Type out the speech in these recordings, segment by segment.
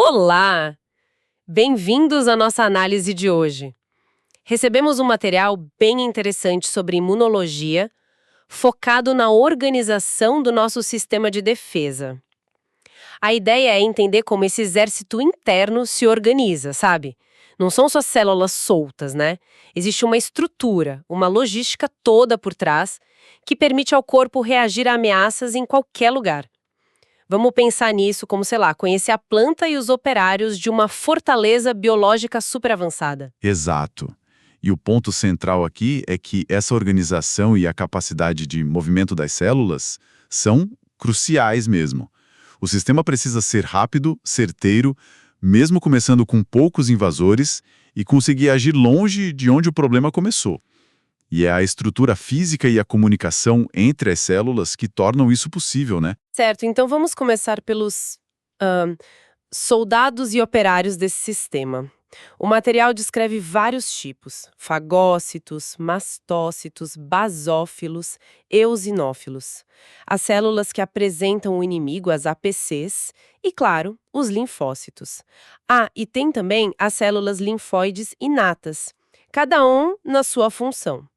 Olá! Bem-vindos à nossa análise de hoje. Recebemos um material bem interessante sobre imunologia, focado na organização do nosso sistema de defesa. A ideia é entender como esse exército interno se organiza, sabe? Não são só células soltas, né? Existe uma estrutura, uma logística toda por trás, que permite ao corpo reagir a ameaças em qualquer lugar. Vamos pensar nisso como, sei lá, conhecer a planta e os operários de uma fortaleza biológica super avançada. Exato. E o ponto central aqui é que essa organização e a capacidade de movimento das células são cruciais mesmo. O sistema precisa ser rápido, certeiro, mesmo começando com poucos invasores, e conseguir agir longe de onde o problema começou. E é a estrutura física e a comunicação entre as células que tornam isso possível, né? Certo, então vamos começar pelos soldados e operários desse sistema. O material descreve vários tipos: fagócitos, mastócitos, basófilos, eosinófilos. As células que apresentam o inimigo, as APCs, e, claro, os linfócitos. Ah, e tem também as células linfóides inatas, cada um na sua função.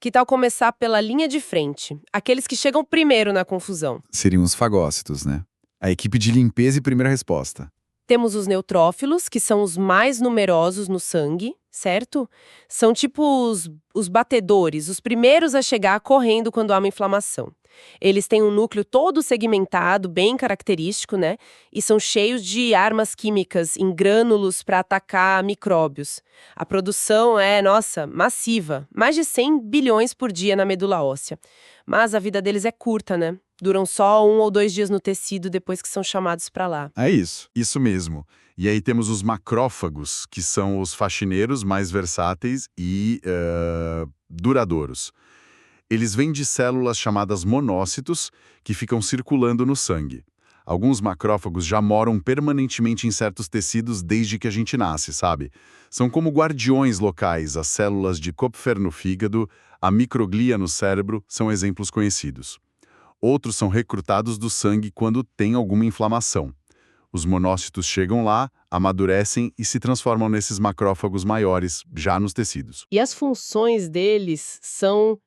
Que tal começar pela linha de frente, aqueles que chegam primeiro na confusão? Seriam os fagócitos, né? A equipe de limpeza e primeira resposta. Temos os neutrófilos, que são os mais numerosos no sangue, certo? São tipo os batedores, os primeiros a chegar correndo quando há uma inflamação. Eles têm um núcleo todo segmentado, bem característico, né? E são cheios de armas químicas em grânulos para atacar micróbios. A produção é, nossa, massiva. Mais de 100 bilhões por dia na medula óssea. Mas a vida deles é curta, né? Duram só 1 ou 2 dias no tecido depois que são chamados para lá. É isso mesmo. E aí temos os macrófagos, que são os faxineiros mais versáteis e duradouros. Eles vêm de células chamadas monócitos, que ficam circulando no sangue. Alguns macrófagos já moram permanentemente em certos tecidos desde que a gente nasce, sabe? São como guardiões locais, as células de Kupfer no fígado, a microglia no cérebro são exemplos conhecidos. Outros são recrutados do sangue quando tem alguma inflamação. Os monócitos chegam lá, amadurecem e se transformam nesses macrófagos maiores, já nos tecidos. E as funções deles são,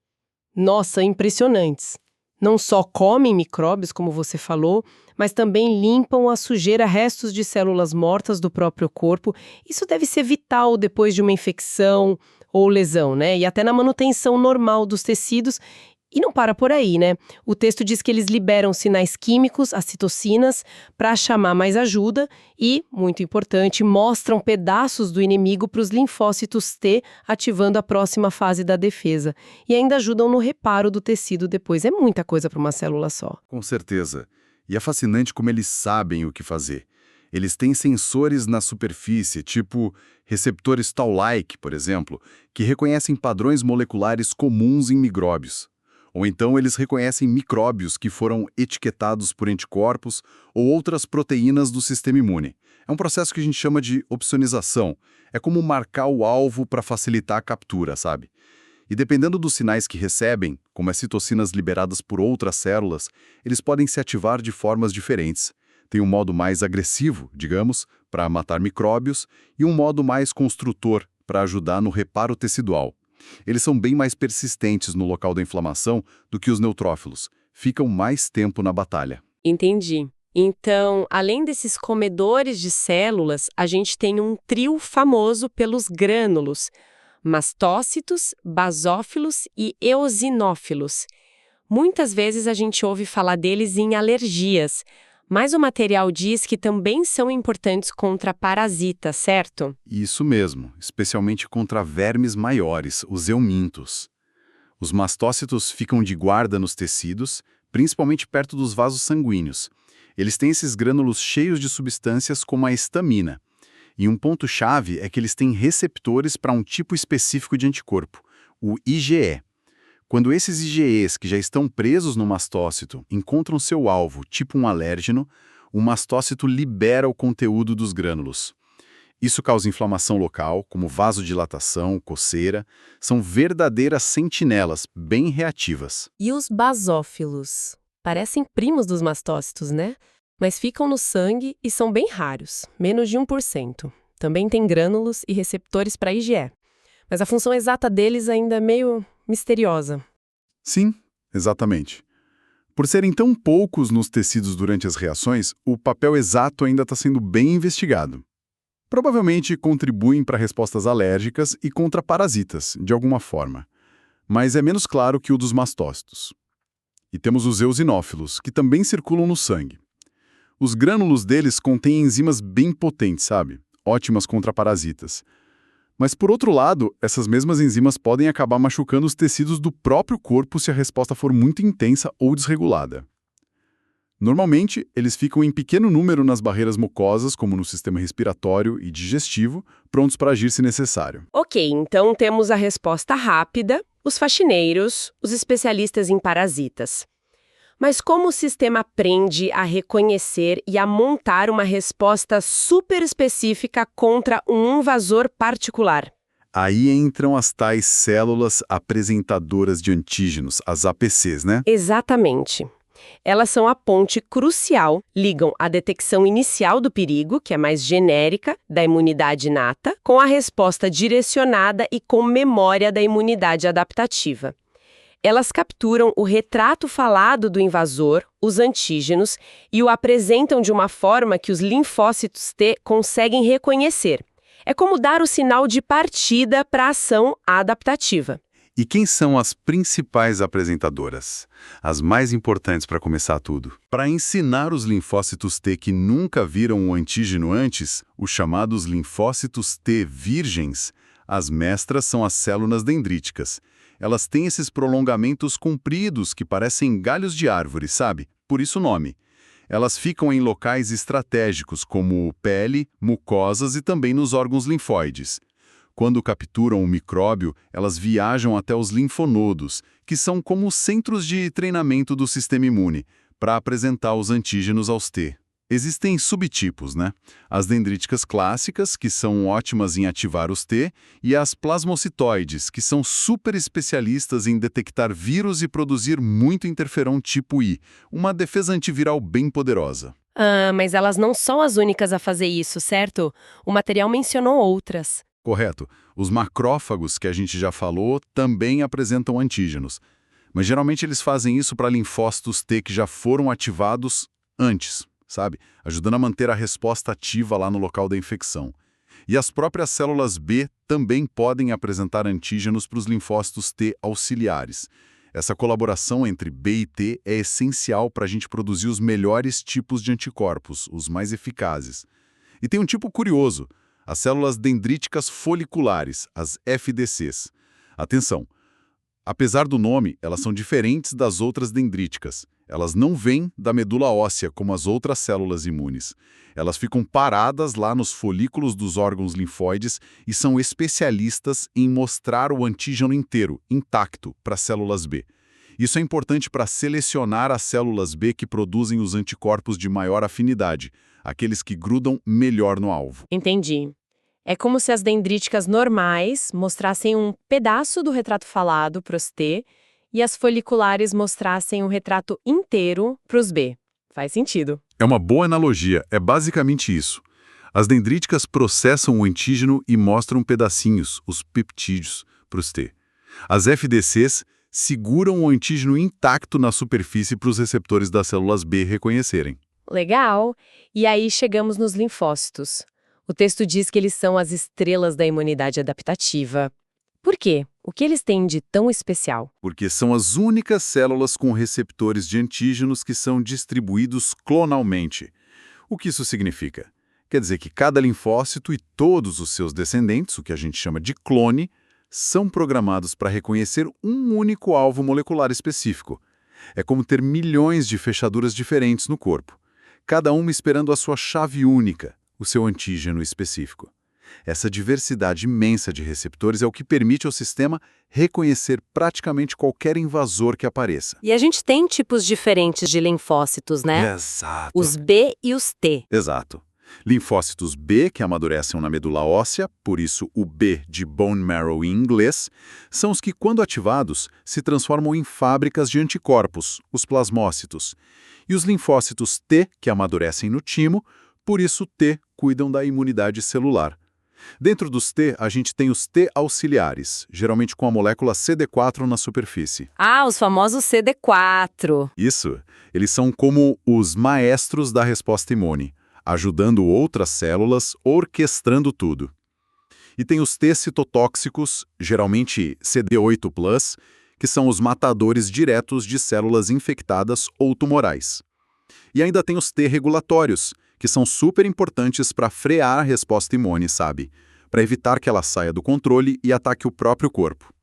nossa, impressionantes. Não só comem micróbios, como você falou, mas também limpam a sujeira, restos de células mortas do próprio corpo. Isso deve ser vital depois de uma infecção ou lesão, né? E até na manutenção normal dos tecidos. E não para por aí, né? O texto diz que eles liberam sinais químicos, as citocinas, para chamar mais ajuda e, muito importante, mostram pedaços do inimigo para os linfócitos T, ativando a próxima fase da defesa. E ainda ajudam no reparo do tecido depois. É muita coisa para uma célula só. Com certeza. E é fascinante como eles sabem o que fazer. Eles têm sensores na superfície, tipo receptores Toll-like, por exemplo, que reconhecem padrões moleculares comuns em micróbios. Ou então eles reconhecem micróbios que foram etiquetados por anticorpos ou outras proteínas do sistema imune. É um processo que a gente chama de opsonização. É como marcar o alvo para facilitar a captura, sabe? E dependendo dos sinais que recebem, como as citocinas liberadas por outras células, eles podem se ativar de formas diferentes. Tem um modo mais agressivo, digamos, para matar micróbios, e um modo mais construtor, para ajudar no reparo tecidual. Eles são bem mais persistentes no local da inflamação do que os neutrófilos. Ficam mais tempo na batalha. Entendi. Então, além desses comedores de células, a gente tem um trio famoso pelos grânulos: mastócitos, basófilos e eosinófilos. Muitas vezes a gente ouve falar deles em alergias, mas o material diz que também são importantes contra parasitas, certo? Isso mesmo, especialmente contra vermes maiores, os eumintos. Os mastócitos ficam de guarda nos tecidos, principalmente perto dos vasos sanguíneos. Eles têm esses grânulos cheios de substâncias como a histamina. E um ponto-chave é que eles têm receptores para um tipo específico de anticorpo, o IgE. Quando esses IgEs, que já estão presos no mastócito, encontram seu alvo, tipo um alérgeno, o mastócito libera o conteúdo dos grânulos. Isso causa inflamação local, como vasodilatação, coceira. São verdadeiras sentinelas, bem reativas. E os basófilos? Parecem primos dos mastócitos, né? mas ficam no sangue e são bem raros, menos de 1%. Também tem grânulos e receptores para IgE, mas a função exata deles ainda é meio misteriosa. Sim, exatamente. Por serem tão poucos nos tecidos durante as reações, o papel exato ainda está sendo bem investigado. Provavelmente contribuem para respostas alérgicas e contra parasitas, de alguma forma. Mas é menos claro que o dos mastócitos. E temos os eosinófilos, que também circulam no sangue. Os grânulos deles contêm enzimas bem potentes, sabe? Ótimas contra parasitas. Mas, por outro lado, essas mesmas enzimas podem acabar machucando os tecidos do próprio corpo se a resposta for muito intensa ou desregulada. Normalmente, eles ficam em pequeno número nas barreiras mucosas, como no sistema respiratório e digestivo, prontos para agir se necessário. Ok, então temos a resposta rápida, os faxineiros, os especialistas em parasitas. Mas como o sistema aprende a reconhecer e a montar uma resposta super específica contra um invasor particular? Aí entram as tais células apresentadoras de antígenos, as APCs, né? Exatamente. Elas são a ponte crucial, ligam a detecção inicial do perigo, que é mais genérica, da imunidade inata, com a resposta direcionada e com memória da imunidade adaptativa. Elas capturam o retrato falado do invasor, os antígenos, e o apresentam de uma forma que os linfócitos T conseguem reconhecer. É como dar o sinal de partida para a ação adaptativa. E quem são as principais apresentadoras? As mais importantes para começar tudo. Para ensinar os linfócitos T que nunca viram um antígeno antes, os chamados linfócitos T virgens, as mestras são as células dendríticas. Elas têm esses prolongamentos compridos que parecem galhos de árvore, sabe? Por isso o nome. Elas ficam em locais estratégicos, como pele, mucosas e também nos órgãos linfóides. Quando capturam o micróbio, elas viajam até os linfonodos, que são como centros de treinamento do sistema imune, para apresentar os antígenos aos T. Existem subtipos, né? As dendríticas clássicas, que são ótimas em ativar os T, e as plasmocitoides, que são super especialistas em detectar vírus e produzir muito interferon tipo I, uma defesa antiviral bem poderosa. Mas elas não são as únicas a fazer isso, certo? O material mencionou outras. Correto. Os macrófagos, que a gente já falou, também apresentam antígenos. Mas geralmente eles fazem isso para linfócitos T que já foram ativados antes, sabe? Ajudando a manter a resposta ativa lá no local da infecção. E as próprias células B também podem apresentar antígenos para os linfócitos T auxiliares. Essa colaboração entre B e T é essencial para a gente produzir os melhores tipos de anticorpos, os mais eficazes. E tem um tipo curioso, as células dendríticas foliculares, as FDCs. Atenção! Apesar do nome, elas são diferentes das outras dendríticas. Elas não vêm da medula óssea como as outras células imunes. Elas ficam paradas lá nos folículos dos órgãos linfóides e são especialistas em mostrar o antígeno inteiro, intacto, para as células B. Isso é importante para selecionar as células B que produzem os anticorpos de maior afinidade, aqueles que grudam melhor no alvo. Entendi. É como se as dendríticas normais mostrassem um pedaço do retrato falado para os T e as foliculares mostrassem o retrato inteiro para os B. Faz sentido. É uma boa analogia, é basicamente isso. As dendríticas processam o antígeno e mostram pedacinhos, os peptídeos, para os T. As FDCs seguram o antígeno intacto na superfície para os receptores das células B reconhecerem. Legal. E aí chegamos nos linfócitos. O texto diz que eles são as estrelas da imunidade adaptativa. Por quê? O que eles têm de tão especial? Porque são as únicas células com receptores de antígenos que são distribuídos clonalmente. O que isso significa? Quer dizer que cada linfócito e todos os seus descendentes, o que a gente chama de clone, são programados para reconhecer um único alvo molecular específico. É como ter milhões de fechaduras diferentes no corpo, cada uma esperando a sua chave única, o seu antígeno específico. Essa diversidade imensa de receptores é o que permite ao sistema reconhecer praticamente qualquer invasor que apareça. E a gente tem tipos diferentes de linfócitos, né? Exato. Os B e os T. Exato. Linfócitos B, que amadurecem na medula óssea, por isso o B de bone marrow em inglês, são os que, quando ativados, se transformam em fábricas de anticorpos, os plasmócitos. E os linfócitos T, que amadurecem no timo, por isso T cuidam da imunidade celular. Dentro dos T, a gente tem os T auxiliares, geralmente com a molécula CD4 na superfície. Ah, os famosos CD4. Isso, eles são como os maestros da resposta imune, ajudando outras células, orquestrando tudo. E tem os T citotóxicos, geralmente CD8+, que são os matadores diretos de células infectadas ou tumorais. E ainda tem os T regulatórios, que são super importantes para frear a resposta imune, sabe? Para evitar que ela saia do controle e ataque o próprio corpo.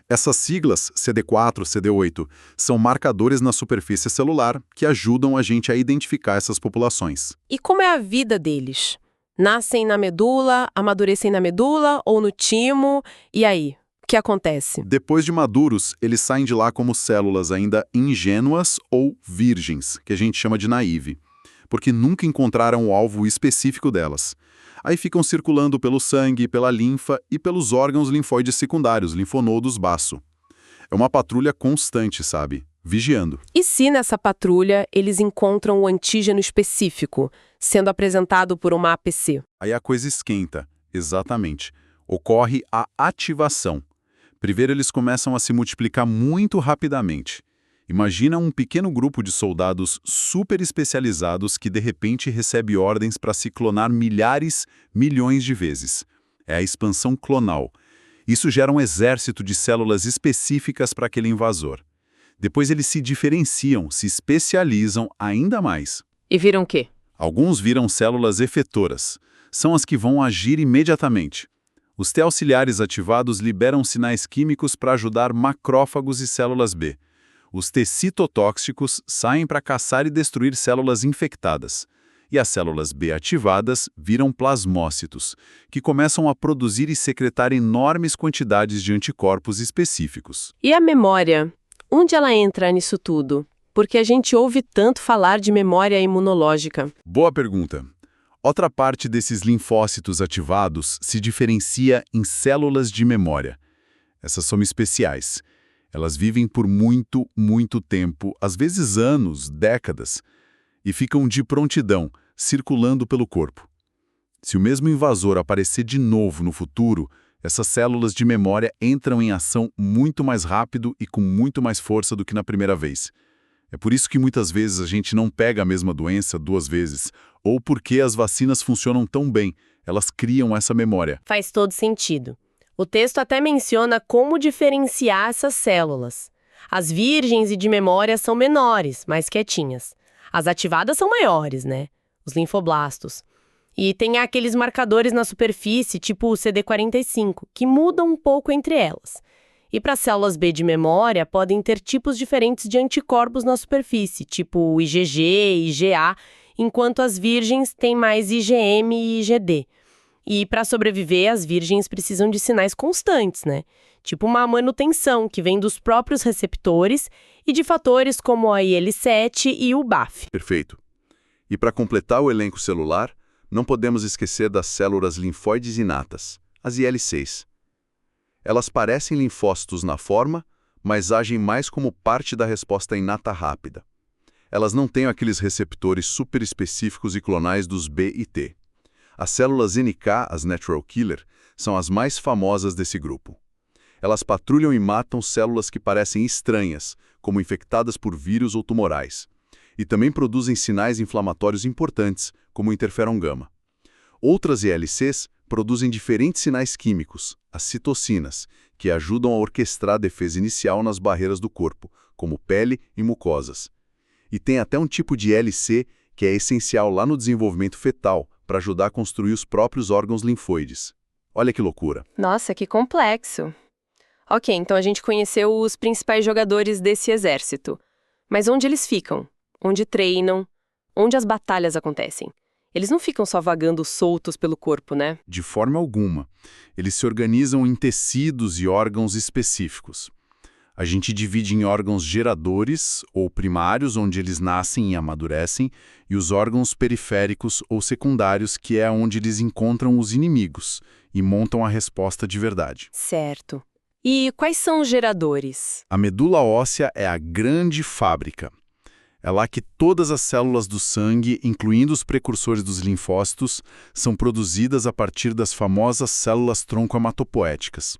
Essas siglas, CD4, CD8, são marcadores na superfície celular que ajudam a gente a identificar essas populações. E como é a vida deles? Nascem na medula, amadurecem na medula ou no timo? E aí? O que acontece? Depois de maduros, eles saem de lá como células ainda ingênuas ou virgens, que a gente chama de naive, porque nunca encontraram o alvo específico delas. Aí ficam circulando pelo sangue, pela linfa e pelos órgãos linfóides secundários, linfonodos baço. É uma patrulha constante, sabe? Vigiando. E se nessa patrulha eles encontram o antígeno específico, sendo apresentado por uma APC? Aí a coisa esquenta, exatamente. Ocorre a ativação. Primeiro eles começam a se multiplicar muito rapidamente. Imagina um pequeno grupo de soldados super especializados que de repente recebe ordens para se clonar milhares, milhões de vezes. É a expansão clonal. Isso gera um exército de células específicas para aquele invasor. Depois eles se diferenciam, se especializam ainda mais. E viram o quê? Alguns viram células efetoras. São as que vão agir imediatamente. Os T auxiliares ativados liberam sinais químicos para ajudar macrófagos e células B. Os T citotóxicos saem para caçar e destruir células infectadas. E as células B ativadas viram plasmócitos, que começam a produzir e secretar enormes quantidades de anticorpos específicos. E a memória? Onde ela entra nisso tudo? Porque a gente ouve tanto falar de memória imunológica. Boa pergunta. Outra parte desses linfócitos ativados se diferencia em células de memória. Essas são especiais. Elas vivem por muito, muito tempo, às vezes anos, décadas, e ficam de prontidão, circulando pelo corpo. Se o mesmo invasor aparecer de novo no futuro, essas células de memória entram em ação muito mais rápido e com muito mais força do que na primeira vez. É por isso que muitas vezes a gente não pega a mesma doença 2 vezes, ou porque as vacinas funcionam tão bem, elas criam essa memória. Faz todo sentido. O texto até menciona como diferenciar essas células. As virgens e de memória são menores, mais quietinhas. As ativadas são maiores, né? Os linfoblastos. E tem aqueles marcadores na superfície, tipo o CD45, que mudam um pouco entre elas. E para células B de memória, podem ter tipos diferentes de anticorpos na superfície, tipo IgG, IgA, enquanto as virgens têm mais IgM e IgD. E para sobreviver, as virgens precisam de sinais constantes, né? Tipo uma manutenção que vem dos próprios receptores e de fatores como a IL-7 e o BAFF. Perfeito. E para completar o elenco celular, não podemos esquecer das células linfóides inatas, as IL-6. Elas parecem linfócitos na forma, mas agem mais como parte da resposta inata rápida. Elas não têm aqueles receptores super específicos e clonais dos B e T. As células NK, as Natural Killer, são as mais famosas desse grupo. Elas patrulham e matam células que parecem estranhas, como infectadas por vírus ou tumorais. E também produzem sinais inflamatórios importantes, como o interferon gama. Outras IL-6 produzem diferentes sinais químicos, as citocinas, que ajudam a orquestrar a defesa inicial nas barreiras do corpo, como pele e mucosas. E tem até um tipo de IL-C que é essencial lá no desenvolvimento fetal, para ajudar a construir os próprios órgãos linfóides. Olha que loucura. Nossa, que complexo. Ok, então a gente conheceu os principais jogadores desse exército. Mas onde eles ficam? Onde treinam? Onde as batalhas acontecem? Eles não ficam só vagando soltos pelo corpo, né? De forma alguma. Eles se organizam em tecidos e órgãos específicos. A gente divide em órgãos geradores, ou primários, onde eles nascem e amadurecem, e os órgãos periféricos ou secundários, que é onde eles encontram os inimigos e montam a resposta de verdade. Certo. E quais são os geradores? A medula óssea é a grande fábrica. É lá que todas as células do sangue, incluindo os precursores dos linfócitos, são produzidas a partir das famosas células tronco hematopoéticas.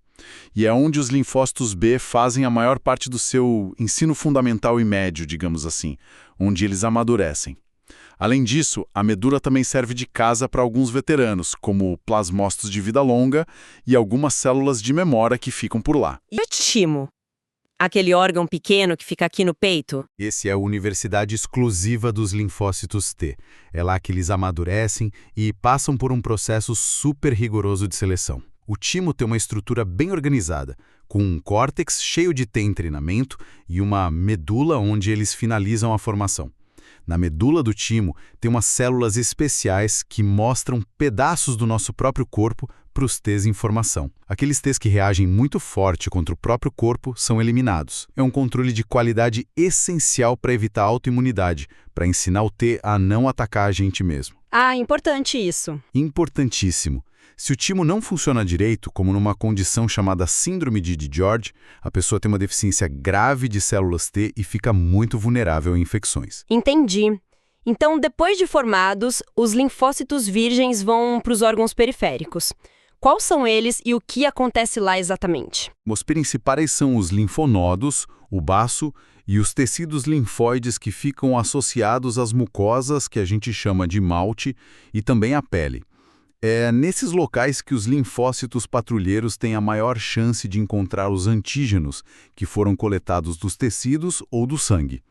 E é onde os linfócitos B fazem a maior parte do seu ensino fundamental e médio, digamos assim, onde eles amadurecem. Além disso, a medula também serve de casa para alguns veteranos, como plasmócitos de vida longa e algumas células de memória que ficam por lá. E o timo? Aquele órgão pequeno que fica aqui no peito? Esse é a universidade exclusiva dos linfócitos T. É lá que eles amadurecem e passam por um processo super rigoroso de seleção. O timo tem uma estrutura bem organizada, com um córtex cheio de T em treinamento e uma medula onde eles finalizam a formação. Na medula do timo tem umas células especiais que mostram pedaços do nosso próprio corpo para os T's em formação. Aqueles T's que reagem muito forte contra o próprio corpo são eliminados. É um controle de qualidade essencial para evitar a autoimunidade, para ensinar o T a não atacar a gente mesmo. Ah, importante isso. Importantíssimo. Se o timo não funciona direito, como numa condição chamada síndrome de George, a pessoa tem uma deficiência grave de células T e fica muito vulnerável a infecções. Entendi. Então, depois de formados, os linfócitos virgens vão para os órgãos periféricos. Quais são eles e o que acontece lá exatamente? Os principais são os linfonodos, o baço e os tecidos linfóides que ficam associados às mucosas, que a gente chama de malte, e também à pele. É nesses locais que os linfócitos patrulheiros têm a maior chance de encontrar os antígenos que foram coletados dos tecidos ou do sangue.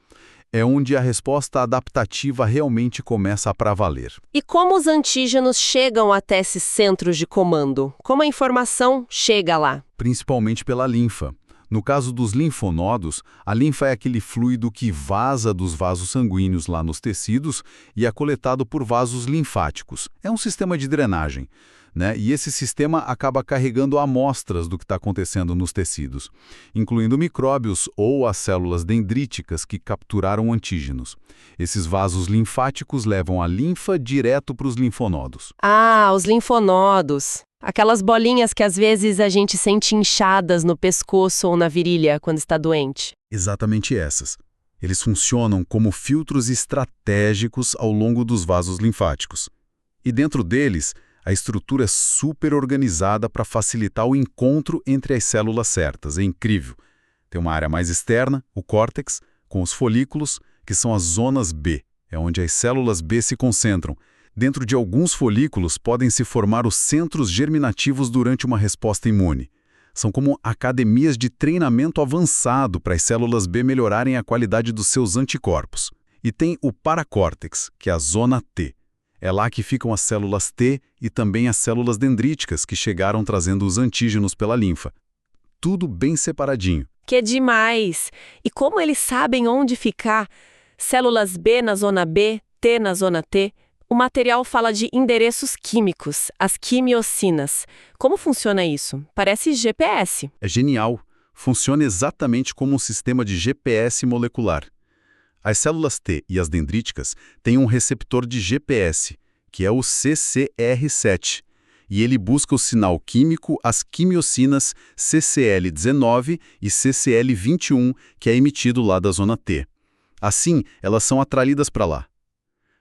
É onde a resposta adaptativa realmente começa a valer. E como os antígenos chegam até esses centros de comando? Como a informação chega lá? Principalmente pela linfa. No caso dos linfonodos, a linfa é aquele fluido que vaza dos vasos sanguíneos lá nos tecidos e é coletado por vasos linfáticos. É um sistema de drenagem, né? E esse sistema acaba carregando amostras do que está acontecendo nos tecidos, incluindo micróbios ou as células dendríticas que capturaram antígenos. Esses vasos linfáticos levam a linfa direto para os linfonodos. Ah, os linfonodos. Aquelas bolinhas que às vezes a gente sente inchadas no pescoço ou na virilha quando está doente. Exatamente essas. Eles funcionam como filtros estratégicos ao longo dos vasos linfáticos. E dentro deles, a estrutura é super organizada para facilitar o encontro entre as células certas. É incrível. Tem uma área mais externa, o córtex, com os folículos, que são as zonas B. É onde as células B se concentram. Dentro de alguns folículos podem se formar os centros germinativos durante uma resposta imune. São como academias de treinamento avançado para as células B melhorarem a qualidade dos seus anticorpos. E tem o paracórtex, que é a zona T. É lá que ficam as células T e também as células dendríticas que chegaram trazendo os antígenos pela linfa. Tudo bem separadinho. Que demais! E como eles sabem onde ficar? Células B na zona B, T na zona T. O material fala de endereços químicos, as quimiocinas. Como funciona isso? Parece GPS. É genial. Funciona exatamente como um sistema de GPS molecular. As células T e as dendríticas têm um receptor de GPS, que é o CCR7, e ele busca o sinal químico, as quimiocinas CCL19 e CCL21, que é emitido lá da zona T. Assim, elas são atraídas para lá.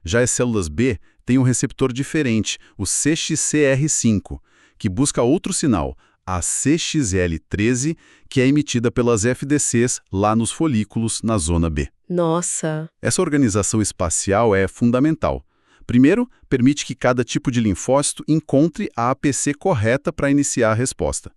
Já as células B têm um receptor diferente, o CXCR5, que busca outro sinal, a CXL13, que é emitida pelas FDCs lá nos folículos na zona B. Nossa! Essa organização espacial é fundamental. Primeiro, permite que cada tipo de linfócito encontre a APC correta para iniciar a resposta.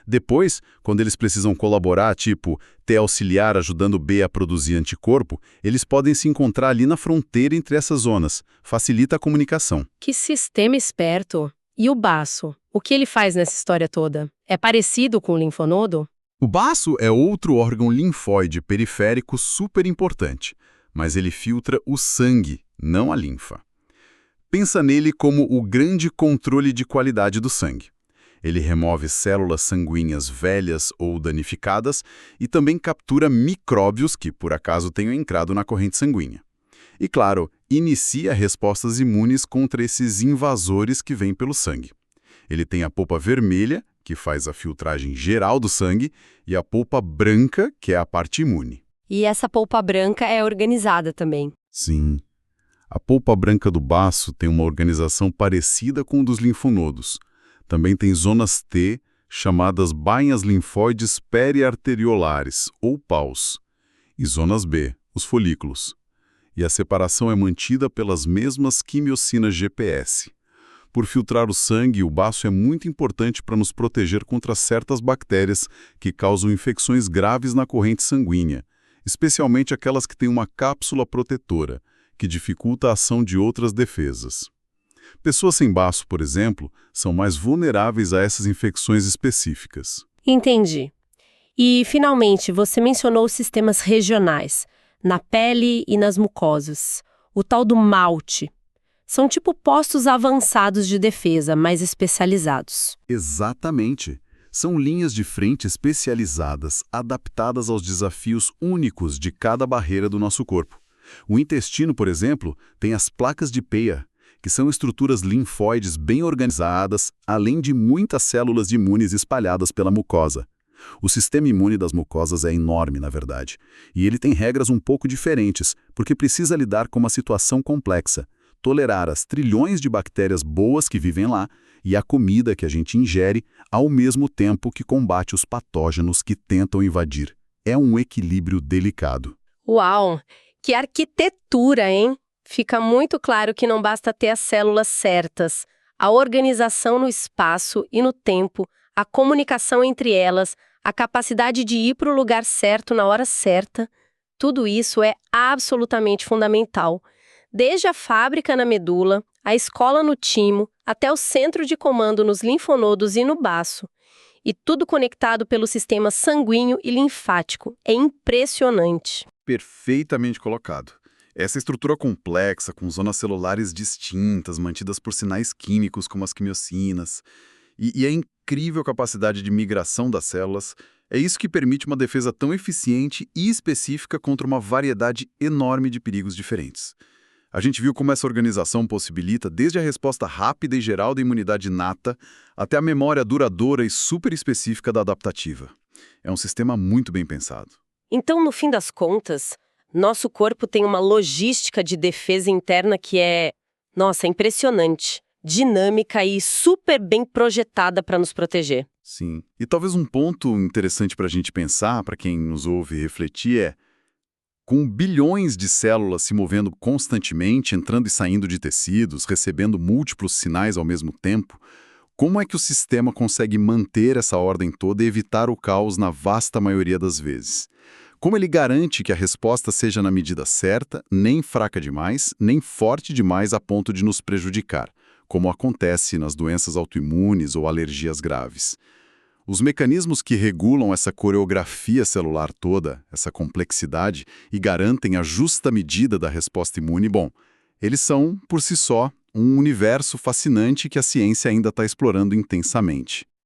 Depois, quando eles precisam colaborar, tipo T auxiliar ajudando B a produzir anticorpo, eles podem se encontrar ali na fronteira entre essas zonas. Facilita a comunicação. Que sistema esperto! E o baço? O que ele faz nessa história toda? É parecido com o linfonodo? O baço é outro órgão linfóide periférico super importante, mas ele filtra o sangue, não a linfa. Pensa nele como o grande controle de qualidade do sangue. Ele remove células sanguíneas velhas ou danificadas e também captura micróbios que, por acaso, tenham entrado na corrente sanguínea. E, claro, inicia respostas imunes contra esses invasores que vêm pelo sangue. Ele tem a polpa vermelha, que faz a filtragem geral do sangue, e a polpa branca, que é a parte imune. E essa polpa branca é organizada também. Sim. A polpa branca do baço tem uma organização parecida com a dos linfonodos. Também tem zonas T, chamadas bainhas linfóides periarteriolares, ou paus, e zonas B, os folículos. E a separação é mantida pelas mesmas quimiocinas GPS. Por filtrar o sangue, o baço é muito importante para nos proteger contra certas bactérias que causam infecções graves na corrente sanguínea, especialmente aquelas que têm uma cápsula protetora, que dificulta a ação de outras defesas. Pessoas sem baço, por exemplo, são mais vulneráveis a essas infecções específicas. Entendi. E, finalmente, você mencionou os sistemas regionais, na pele e nas mucosas. O tal do MALT. São tipo postos avançados de defesa, mais especializados. Exatamente. São linhas de frente especializadas, adaptadas aos desafios únicos de cada barreira do nosso corpo. O intestino, por exemplo, tem as placas de Peyer, que são estruturas linfóides bem organizadas, além de muitas células imunes espalhadas pela mucosa. O sistema imune das mucosas é enorme, na verdade, e ele tem regras um pouco diferentes, porque precisa lidar com uma situação complexa, tolerar as trilhões de bactérias boas que vivem lá e a comida que a gente ingere, ao mesmo tempo que combate os patógenos que tentam invadir. É um equilíbrio delicado. Uau! Que arquitetura, hein? Fica muito claro que não basta ter as células certas. A organização no espaço e no tempo, a comunicação entre elas, a capacidade de ir para o lugar certo na hora certa, tudo isso é absolutamente fundamental. Desde a fábrica na medula, a escola no timo, até o centro de comando nos linfonodos e no baço. E tudo conectado pelo sistema sanguíneo e linfático. É impressionante. Perfeitamente colocado. Essa estrutura complexa, com zonas celulares distintas, mantidas por sinais químicos como as quimiocinas, e a incrível capacidade de migração das células, é isso que permite uma defesa tão eficiente e específica contra uma variedade enorme de perigos diferentes. A gente viu como essa organização possibilita desde a resposta rápida e geral da imunidade inata até a memória duradoura e super específica da adaptativa. É um sistema muito bem pensado. Então, no fim das contas, nosso corpo tem uma logística de defesa interna que é, impressionante, dinâmica e super bem projetada para nos proteger. Sim. E talvez um ponto interessante para a gente pensar, para quem nos ouve refletir, é: com bilhões de células se movendo constantemente, entrando e saindo de tecidos, recebendo múltiplos sinais ao mesmo tempo, como é que o sistema consegue manter essa ordem toda e evitar o caos na vasta maioria das vezes? Como ele garante que a resposta seja na medida certa, nem fraca demais, nem forte demais a ponto de nos prejudicar, como acontece nas doenças autoimunes ou alergias graves? Os mecanismos que regulam essa coreografia celular toda, essa complexidade, e garantem a justa medida da resposta imune, eles são, por si só, um universo fascinante que a ciência ainda está explorando intensamente.